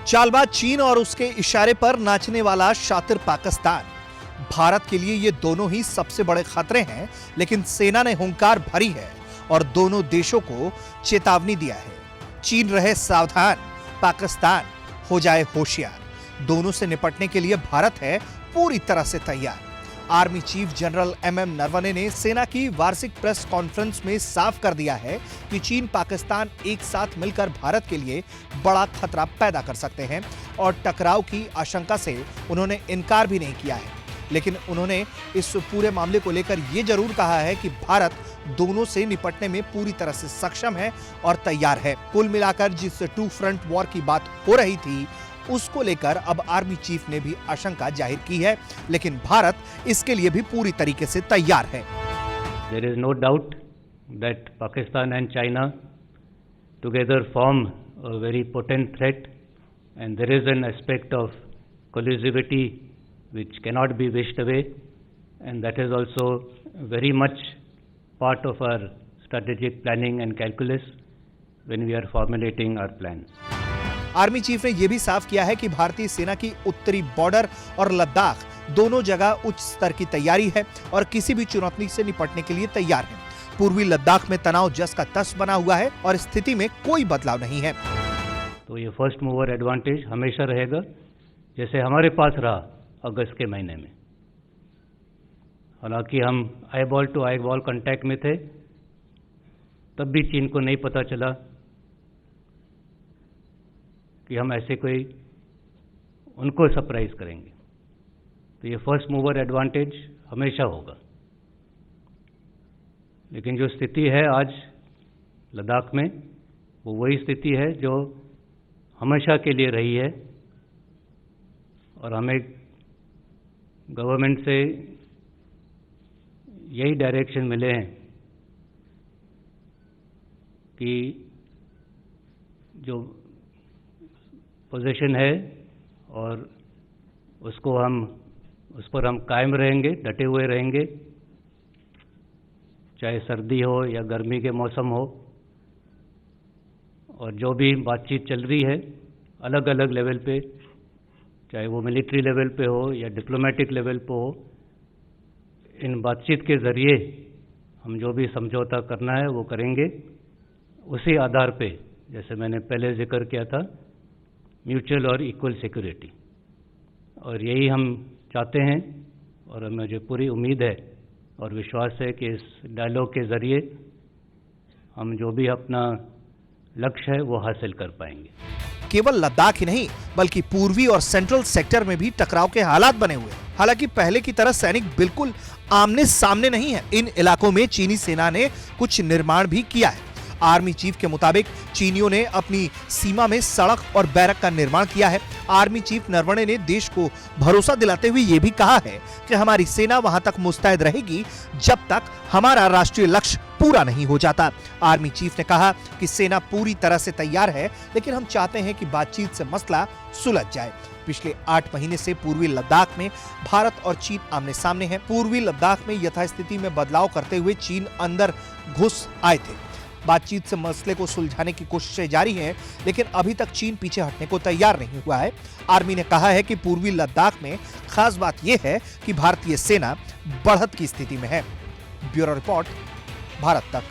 चालबाज चीन और उसके इशारे पर नाचने वाला शातिर पाकिस्तान। भारत के लिए ये दोनों ही सबसे बड़े खतरे हैं, लेकिन सेना ने हुंकार भरी है और दोनों देशों को चेतावनी दिया है। चीन रहे सावधान, पाकिस्तान हो जाए होशियार। दोनों से निपटने के लिए भारत है पूरी तरह से तैयार। Army chief general MM Naravane ने सेना की वार्षिक प्रेस कॉन्फ्रेंस में साफ कर दिया है कि चीन पाकिस्तान एक साथ मिलकर भारत के लिए बड़ा खतरा पैदा कर सकते हैं और टकराव की आशंका से उन्होंने इनकार भी नहीं किया है। लेकिन उन्होंने इस पूरे मामले को लेकर यह जरूर कहा है कि भारत दोनों से निपटने में पूरी तरह से सक्षम है और तैयार है। कुल मिलाकर जिस टू फ्रंट वॉर की बात हो रही थी, उसको लेकर अब आर्मी चीफ ने भी आशंका जाहिर की है, लेकिन भारत इसके लिए भी पूरी तरीके से तैयार है। There is no doubt that Pakistan and China together form a very potent threat, and there is an aspect of collusivity which cannot be wished away, and that is also very much part of our strategic planning and calculus when we are formulating our plans. Army chief ने यह भी साफ किया है कि भारतीय सेना की उत्तरी बॉर्डर और लद्दाख दोनों जगह उच्च स्तर की तैयारी है और किसी भी चुनौती से निपटने के लिए तैयार है। पूर्वी लद्दाख में तनाव जस का तस बना हुआ है और स्थिति में कोई बदलाव नहीं है। तो ये फर्स्ट मूवर एडवांटेज हमेशा रहेगा, जैसे हमारे पास रहा अगस्त के महीने में। हालांकि हम eye ball to eye ball contact में थे, तब भी चीन को नहीं पता चला कि हम ऐसे कोई उनको सरप्राइज करेंगे। तो ये फर्स्ट मूवर एडवांटेज हमेशा होगा। लेकिन जो स्थिति है आज लद्दाख में, वो वही स्थिति है जो हमेशा के लिए रही है, और हमें गवर्नमेंट से यही डायरेक्शन मिले हैं कि जो पोजीशन है और उस पर हम कायम रहेंगे, डटे हुए रहेंगे, चाहे सर्दी हो या गर्मी के मौसम हो। और जो भी बातचीत चल रही है अलग अलग लेवल पे, चाहे वो मिलिट्री लेवल पे हो या डिप्लोमेटिक लेवल पे हो, इन बातचीत के ज़रिए हम जो भी समझौता करना है वो करेंगे। उसी आधार पे, जैसे मैंने पहले जिक्र किया था, म्यूचुअल और इक्वल सिक्योरिटी, और यही हम चाहते हैं। और मुझे पूरी उम्मीद है और विश्वास है कि इस डायलॉग के ज़रिए हम जो भी अपना लक्ष्य है वो हासिल कर पाएंगे। केवल लद्दाख ही नहीं, बल्कि पूर्वी और सेंट्रल सेक्टर में भी टकराव के हालात बने हुए हैं। हालांकि पहले की तरह सैनिक बिल्कुल आमने सामने नहीं है। इन इलाकों में चीनी सेना ने कुछ निर्माण भी किया है। आर्मी चीफ के मुताबिक चीनियों ने अपनी सीमा में सड़क और बैरक का निर्माण किया है। आर्मी चीफ नरवणे ने देश को भरोसा दिलाते हुए यह भी कहा है कि हमारी सेना वहां तक मुस्तैद रहेगी जब तक हमारा राष्ट्रीय लक्ष्य पूरा नहीं हो जाता। आर्मी चीफ ने कहा कि सेना पूरी तरह से तैयार है, लेकिन हम चाहते हैं कि बातचीत से मसला सुलझ जाए। पिछले 8 महीने से पूर्वी लद्दाख में भारत और चीन आमने सामने हैं। पूर्वी लद्दाख में यथास्थिति में बदलाव करते हुए चीन अंदर घुस आए थे। बातचीत से मसले को सुलझाने की कोशिशें जारी हैं, लेकिन अभी तक चीन पीछे हटने को तैयार नहीं हुआ है। आर्मी ने कहा है कि पूर्वी लद्दाख में खास बात यह है कि भारतीय सेना बढ़त की स्थिति में है। ब्यूरो रिपोर्ट, भारत तक।